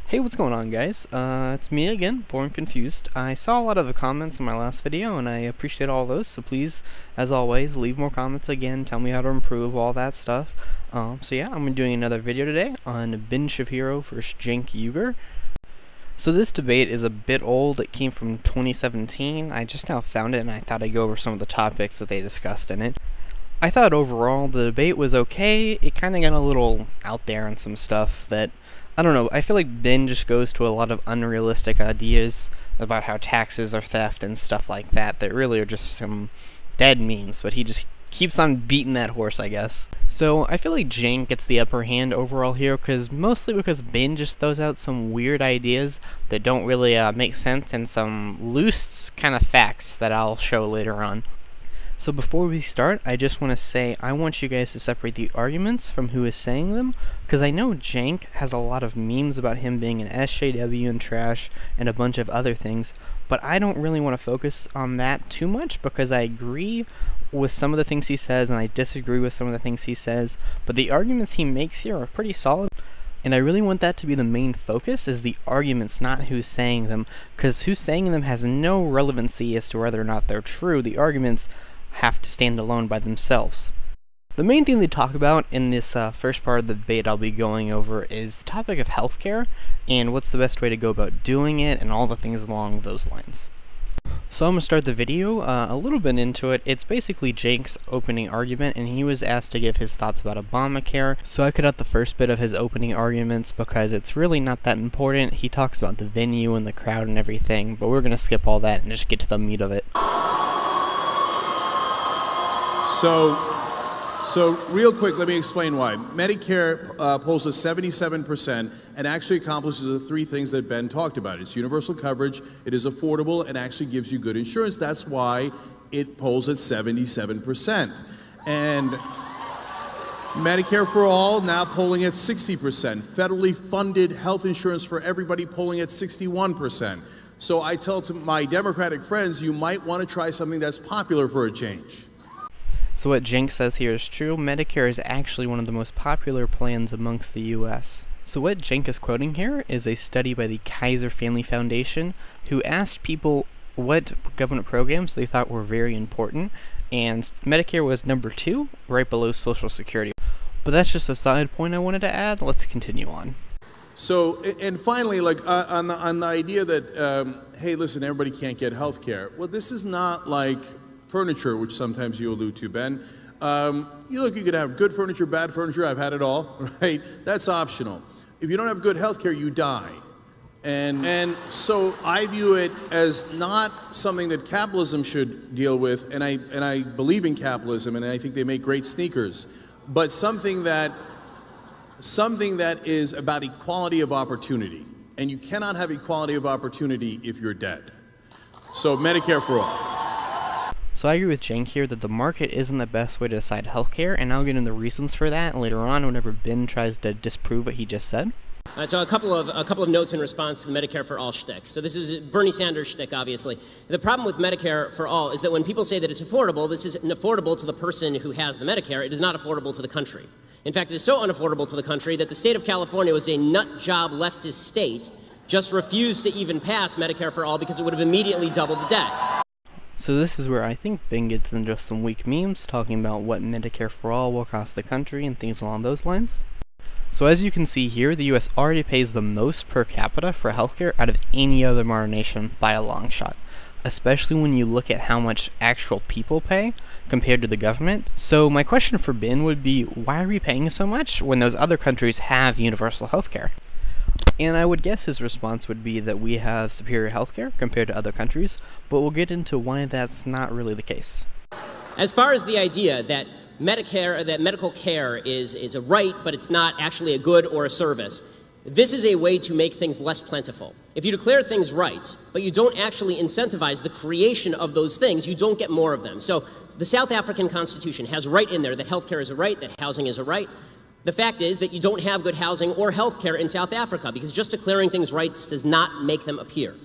Hey, what's going on, guys? It's me again, Born Confused. I saw a lot of the comments in my last video, and I appreciate all those, so please, as always, leave more comments again, tell me how to improve, all that stuff. So yeah, I'm doing another video today on Ben Shapiro versus Cenk Uygur. So this debate is a bit old. It came from 2017. I just now found it, and I thought I'd go over some of the topics that they discussed in it. I thought overall the debate was okay. It kind of got a little out there on some stuff that, I don't know, I feel like Ben just goes to a lot of unrealistic ideas about how taxes are theft and stuff like that that really are just some dead memes, but he just keeps on beating that horse, I guess. So I feel like Cenk gets the upper hand overall here, mostly because Ben just throws out some weird ideas that don't really make sense and some loose kind of facts that I'll show later on. So before we start, I just want to say I want you guys to separate the arguments from who is saying them, because I know Cenk has a lot of memes about him being an SJW and trash and a bunch of other things, but I don't really want to focus on that too much because I agree with some of the things he says and I disagree with some of the things he says, but the arguments he makes here are pretty solid. And I really want that to be the main focus, is the arguments, not who's saying them, because who's saying them has no relevancy as to whether or not they're true. The arguments have to stand alone by themselves. The main thing they talk about in this first part of the debate I'll be going over is the topic of healthcare and what's the best way to go about doing it and all the things along those lines. So I'm going to start the video a little bit into it. It's basically Cenk's opening argument, and he was asked to give his thoughts about Obamacare, so I cut out the first bit of his opening arguments because it's really not that important. He talks about the venue and the crowd and everything, but we're going to skip all that and just get to the meat of it. So real quick, let me explain why. Medicare polls at 77% and actually accomplishes the three things that Ben talked about. It's universal coverage, it is affordable, and actually gives you good insurance. That's why it polls at 77%. And Medicare for All now polling at 60%. Federally funded health insurance for everybody polling at 61%. So I tell to my Democratic friends, you might want to try something that's popular for a change. So what Cenk says here is true. Medicare is actually one of the most popular plans amongst the US. So what Cenk is quoting here is a study by the Kaiser Family Foundation, who asked people what government programs they thought were very important, and Medicare was number 2, right below Social Security. But that's just a side point I wanted to add. Let's continue on. So, and finally, like on the idea that, hey, listen, everybody can't get health care. Well, this is not like furniture, which sometimes you allude to, Ben. You could have good furniture, bad furniture. I've had it all, right? That's optional. If you don't have good health care, you die. And so I view it as not something that capitalism should deal with, and I believe in capitalism, and I think they make great sneakers, but something that is about equality of opportunity. And you cannot have equality of opportunity if you're dead. So Medicare for all. So I agree with Cenk here that the market isn't the best way to decide healthcare, and I'll get into the reasons for that later on whenever Ben tries to disprove what he just said. So a couple of notes in response to the Medicare for All shtick. So this is Bernie Sanders' shtick, obviously. The problem with Medicare for All is that when people say that it's affordable, this isn't affordable to the person who has the Medicare. It is not affordable to the country. In fact, it is so unaffordable to the country that the state of California was a nut job leftist state, just refused to even pass Medicare for All because it would have immediately doubled the debt. So this is where I think Ben gets into some weak memes, talking about what Medicare for All will cost the country and things along those lines. So as you can see here, the US already pays the most per capita for healthcare out of any other modern nation by a long shot, especially when you look at how much actual people pay compared to the government. So my question for Ben would be, why are we paying so much when those other countries have universal healthcare? And I would guess his response would be that we have superior healthcare compared to other countries, but we'll get into why that's not really the case. As far as the idea that Medicare, that medical care is a right, but it's not actually a good or a service, this is a way to make things less plentiful. If you declare things rights, but you don't actually incentivize the creation of those things, you don't get more of them. So the South African Constitution has right in there that healthcare is a right, that housing is a right. The fact is that you don't have good housing or health care in South Africa because just declaring things rights does not make them appear.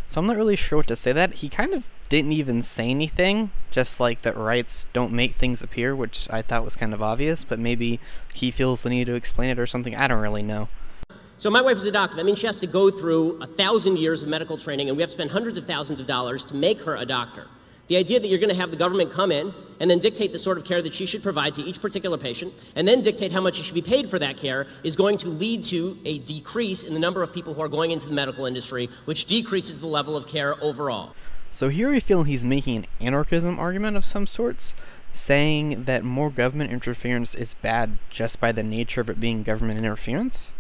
So I'm not really sure what to say that. He kind of didn't even say anything, just like that rights don't make things appear, which I thought was kind of obvious, but maybe he feels the need to explain it or something. I don't really know. So my wife is a doctor. That means she has to go through 1,000 years of medical training, and we have to spend hundreds of thousands of dollars to make her a doctor. The idea that you're going to have the government come in and then dictate the sort of care that she should provide to each particular patient, and then dictate how much she should be paid for that care, is going to lead to a decrease in the number of people who are going into the medical industry, which decreases the level of care overall. So here I feel he's making an anarchism argument of some sorts, saying that more government interference is bad just by the nature of it being government interference.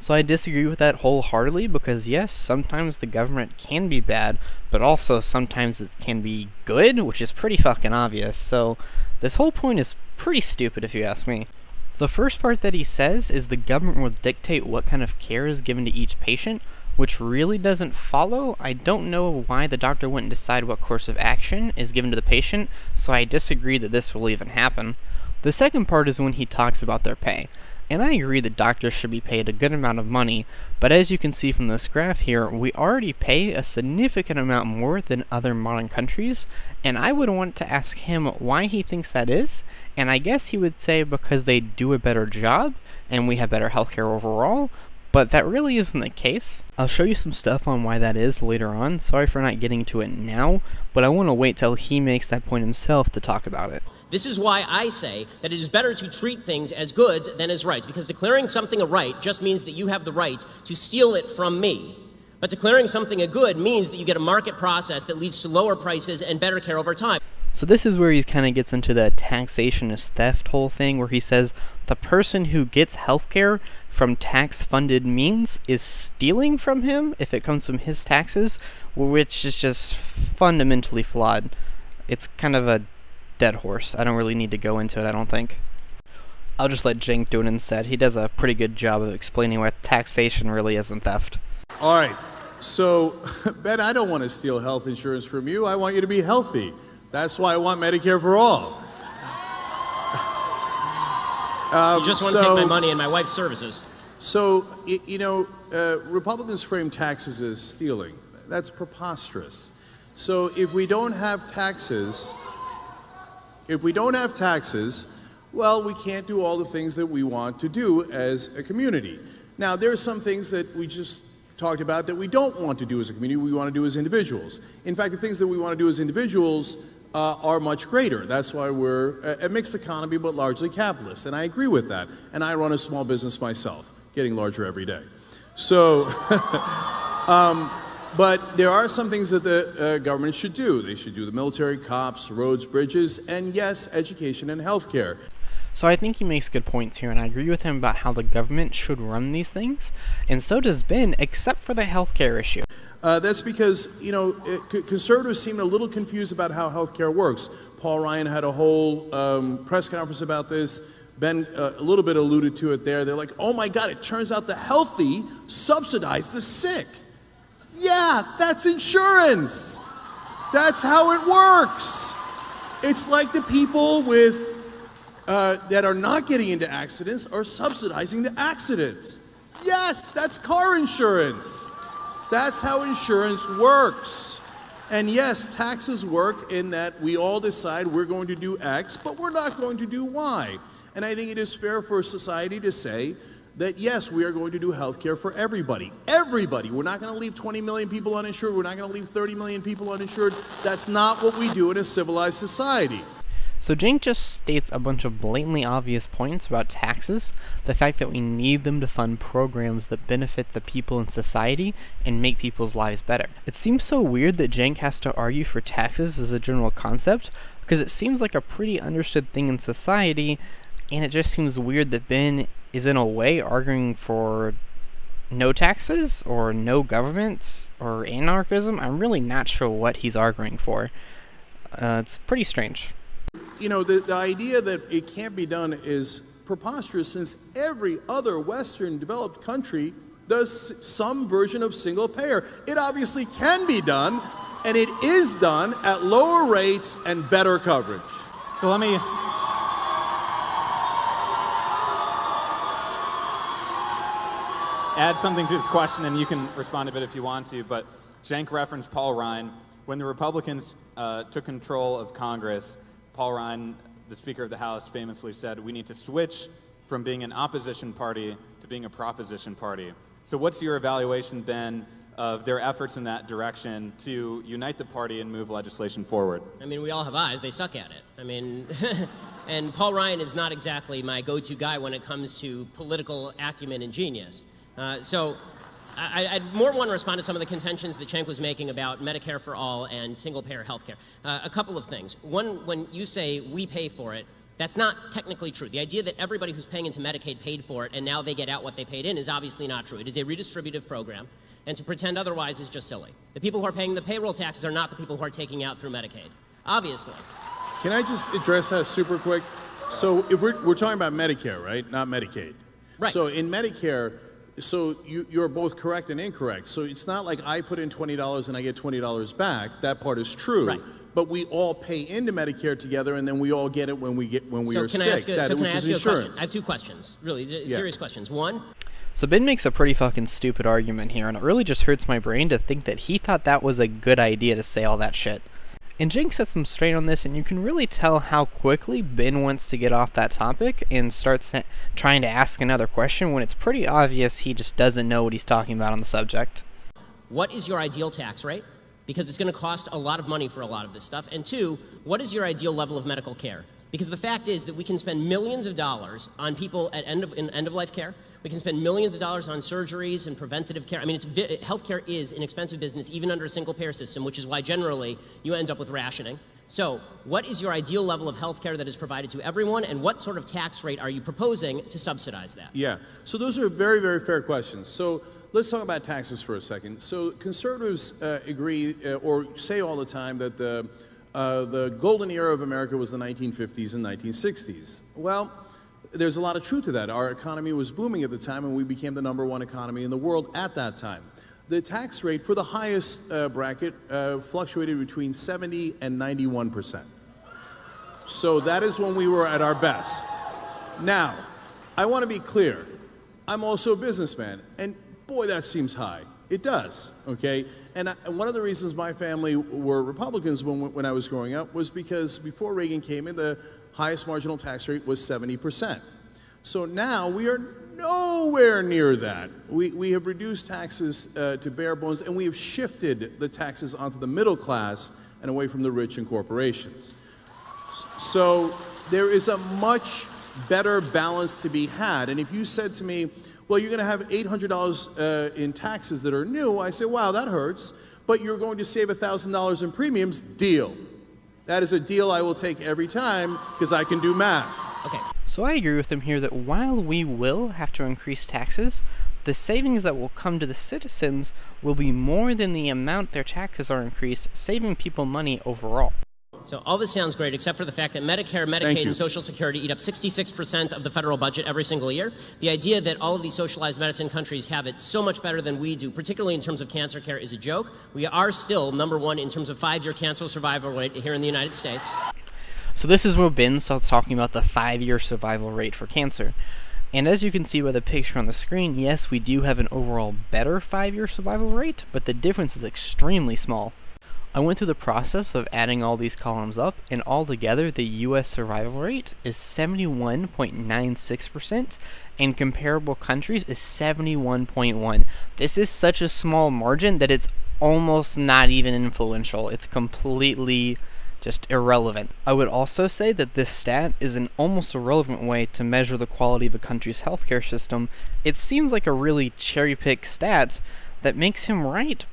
So I disagree with that wholeheartedly, because yes, sometimes the government can be bad, but also sometimes it can be good, which is pretty fucking obvious. So this whole point is pretty stupid if you ask me. The first part that he says is the government will dictate what kind of care is given to each patient, which really doesn't follow. I don't know why the doctor wouldn't decide what course of action is given to the patient, so I disagree that this will even happen. The second part is when he talks about their pay. And I agree that doctors should be paid a good amount of money, but as you can see from this graph here, we already pay a significant amount more than other modern countries, and I would want to ask him why he thinks that is, and I guess he would say because they do a better job, and we have better healthcare overall, but that really isn't the case. I'll show you some stuff on why that is later on. Sorry for not getting to it now, but I want to wait till he makes that point himself to talk about it. This is why I say that it is better to treat things as goods than as rights, because declaring something a right just means that you have the right to steal it from me. But declaring something a good means that you get a market process that leads to lower prices and better care over time. So this is where he kind of gets into the taxation is theft whole thing, where he says the person who gets healthcare from tax-funded means is stealing from him if it comes from his taxes, which is just fundamentally flawed. It's kind of a dead horse. I don't really need to go into it, I don't think. I'll just let Cenk do it instead. He does a pretty good job of explaining why taxation really isn't theft. All right. So, Ben, I don't want to steal health insurance from you. I want you to be healthy. That's why I want Medicare for all. You just want to take my money and my wife's services. So, Republicans frame taxes as stealing. That's preposterous. So if we don't have taxes, well, we can't do all the things that we want to do as a community. Now, there are some things that we just talked about that we don't want to do as a community, we want to do as individuals. In fact, the things that we want to do as individuals are much greater. That's why we're a mixed economy, but largely capitalist. And I agree with that. And I run a small business myself, getting larger every day. So, but there are some things that the government should do. They should do the military, cops, roads, bridges, and yes, education and healthcare. So I think he makes good points here, and I agree with him about how the government should run these things, and so does Ben, except for the healthcare issue. That's because, conservatives seem a little confused about how healthcare works. Paul Ryan had a whole press conference about this. Ben a little bit alluded to it there. They're like, oh my God, it turns out the healthy subsidize the sick. Yeah, that's insurance. That's how it works. It's like the people with that are not getting into accidents are subsidizing the accidents. Yes, that's car insurance. That's how insurance works. And yes, taxes work in that we all decide we're going to do X, but we're not going to do Y. And I think it is fair for society to say that yes, we are going to do health care for everybody. Everybody. We're not going to leave 20 million people uninsured. We're not going to leave 30 million people uninsured. That's not what we do in a civilized society. So Cenk just states a bunch of blatantly obvious points about taxes, the fact that we need them to fund programs that benefit the people in society and make people's lives better. It seems so weird that Cenk has to argue for taxes as a general concept, because it seems like a pretty understood thing in society, and it just seems weird that Ben is in a way arguing for no taxes, or no governments, or anarchism. I'm really not sure what he's arguing for. It's pretty strange. The idea that it can't be done is preposterous, since every other Western developed country does some version of single payer. It obviously can be done, and it is done at lower rates and better coverage. So let me add something to this question, and you can respond to it if you want to, but Cenk referenced Paul Ryan. When the Republicans took control of Congress, Paul Ryan, the Speaker of the House, famously said, we need to switch from being an opposition party to being a proposition party. So what's your evaluation, Ben, of their efforts in that direction to unite the party and move legislation forward? I mean, we all have eyes. They suck at it. I mean, and Paul Ryan is not exactly my go-to guy when it comes to political acumen and genius. So I'd more want to respond to some of the contentions that Cenk was making about Medicare for all and single-payer health care. A couple of things. One, when you say we pay for it, that's not technically true. The idea that everybody who's paying into Medicaid paid for it and now they get out what they paid in is obviously not true. It is a redistributive program, and to pretend otherwise is just silly. The people who are paying the payroll taxes are not the people who are taking out through Medicaid, obviously. Can I just address that super quick? So if we're talking about Medicare, right? Not Medicaid. Right. So in Medicare, so you're both correct and incorrect. So it's not like I put in $20 and I get $20 back. That part is true. Right. But we all pay into Medicare together, and then we all get it when we are can I sick. ask you a question? I have two questions, really serious questions. One. So Ben makes a pretty fucking stupid argument here, and it really just hurts my brain to think that he thought that was a good idea to say all that shit. And Cenk sets him straight on this, and you can really tell how quickly Ben wants to get off that topic and starts trying to ask another question when it's pretty obvious he just doesn't know what he's talking about on the subject. What is your ideal tax rate? Because it's going to cost a lot of money for a lot of this stuff. And two, what is your ideal level of medical care? Because the fact is that we can spend millions of dollars on people at end-of-life care. We can spend millions of dollars on surgeries and preventative care. I mean, healthcare is an expensive business, even under a single-payer system, which is why generally you end up with rationing. So what is your ideal level of healthcare that is provided to everyone, and what sort of tax rate are you proposing to subsidize that? Yeah. So those are very, very fair questions. So let's talk about taxes for a second. So conservatives agree or say all the time that the golden era of America was the 1950s and 1960s. Well, there's a lot of truth to that. Our economy was booming at the time, and we became the #1 economy in the world at that time. The tax rate for the highest bracket fluctuated between 70 and 91%. So that is when we were at our best. Now, I want to be clear. I'm also a businessman, and boy, that seems high. It does, okay? And one of the reasons my family were Republicans when I was growing up was because before Reagan came in, the highest marginal tax rate was 70%. So now we are nowhere near that. We have reduced taxes to bare bones, and we have shifted the taxes onto the middle class and away from the rich and corporations. So there is a much better balance to be had. And if you said to me, well, you're going to have $800 in taxes that are new, I say, wow, that hurts. But you're going to save $1,000 in premiums, deal. That is a deal I will take every time because I can do math. Okay. So I agree with him here that while we will have to increase taxes, the savings that will come to the citizens will be more than the amount their taxes are increased, saving people money overall. So all this sounds great, except for the fact that Medicare, Medicaid, and Social Security eat up 66% of the federal budget every single year. The idea that all of these socialized medicine countries have it so much better than we do, particularly in terms of cancer care, is a joke. We are still #1 in terms of 5-year cancer survival rate here in the United States. So this is where Ben starts talking about the 5-year survival rate for cancer. And as you can see by the picture on the screen, yes, we do have an overall better 5-year survival rate, but the difference is extremely small. I went through the process of adding all these columns up, and altogether the US survival rate is 71.96%, and comparable countries is 71.1. This is such a small margin that it's almost not even influential. It's completely just irrelevant. I would also say that this stat is an almost irrelevant way to measure the quality of a country's healthcare system. It seems like a really cherry-picked stat that makes him right,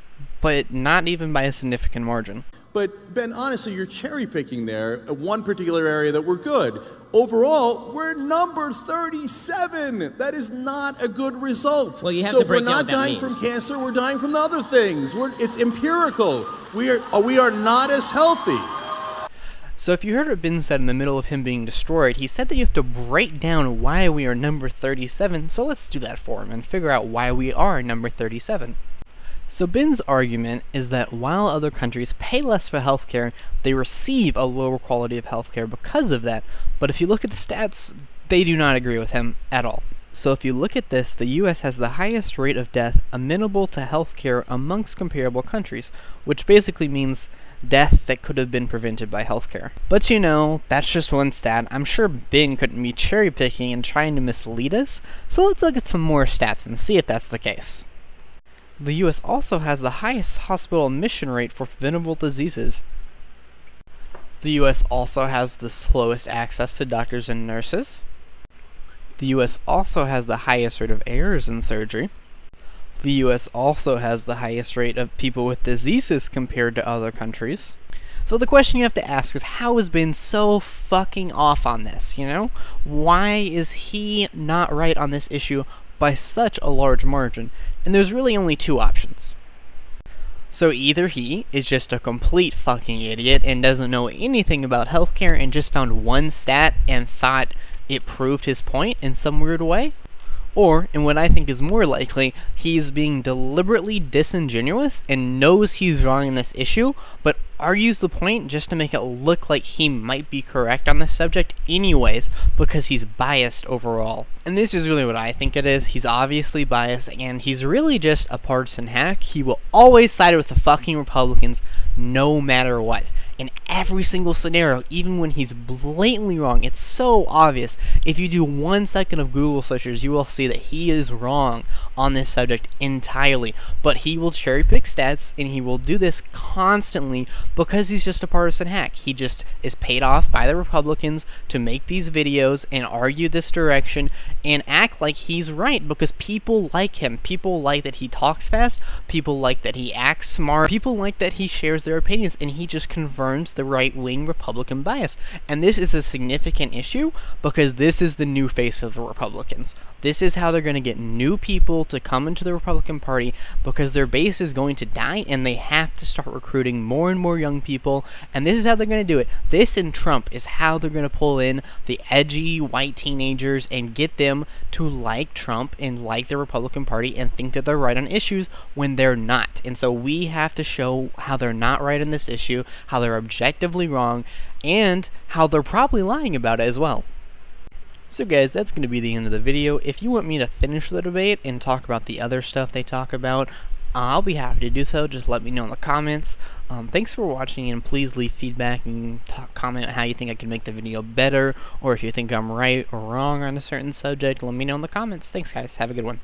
but not even by a significant margin. But Ben, honestly, you're cherry picking there at one particular area that we're good. Overall, we're number 37. That is not a good result. Well, you have so to break if we're down not what that dying means. from cancer, we're dying from other things. It's empirical. We are not as healthy. So if you heard what Ben said in the middle of him being destroyed, he said that you have to break down why we are number 37, so let's do that for him and figure out why we are number 37. So Ben's argument is that while other countries pay less for healthcare, they receive a lower quality of healthcare because of that, but if you look at the stats, they do not agree with him at all. So if you look at this, the US has the highest rate of death amenable to healthcare amongst comparable countries, which basically means death that could have been prevented by healthcare. But you know, that's just one stat. I'm sure Bing couldn't be cherry picking and trying to mislead us, so let's look at some more stats and see if that's the case. The US also has the highest hospital admission rate for preventable diseases. The US also has the slowest access to doctors and nurses. The US also has the highest rate of errors in surgery. The US also has the highest rate of people with diseases compared to other countries. So the question you have to ask is, how has been so fucking off on this, you know? Why is he not right on this issue by such a large margin? And there's really only two options. So either he is just a complete fucking idiot and doesn't know anything about healthcare and just found one stat and thought it proved his point in some weird way, or, and what I think is more likely, he's being deliberately disingenuous and knows he's wrong in this issue, but argues the point just to make it look like he might be correct on this subject anyways, because he's biased overall. And this is really what I think it is. He's obviously biased, and he's really just a partisan hack. He will always side with the fucking Republicans, no matter what. In every single scenario, even when he's blatantly wrong, it's so obvious. If you do 1 second of Google searches, you will see that he is wrong on this subject entirely. But he will cherry pick stats, and he will do this constantly because he's just a partisan hack. He just is paid off by the Republicans to make these videos and argue this direction and act like he's right, because people like him. People like that he talks fast. People like that he acts smart. People like that he shares their opinions, and he just confirms the right-wing Republican bias. And this is a significant issue because this is the new face of the Republicans. This is how they're going to get new people to come into the Republican Party, because their base is going to die and they have to start recruiting more and more young people, and this is how they're going to do it. This and Trump is how they're going to pull in the edgy white teenagers and get them to like Trump and like the Republican Party and think that they're right on issues when they're not. And so we have to show how they're not right on this issue, how they're objectively wrong, and how they're probably lying about it as well. So guys, that's going to be the end of the video. If you want me to finish the debate and talk about the other stuff they talk about, I'll be happy to do so. Just let me know in the comments. Thanks for watching, and please leave feedback and comment how you think I can make the video better, or if you think I'm right or wrong on a certain subject, let me know in the comments. Thanks guys, have a good one.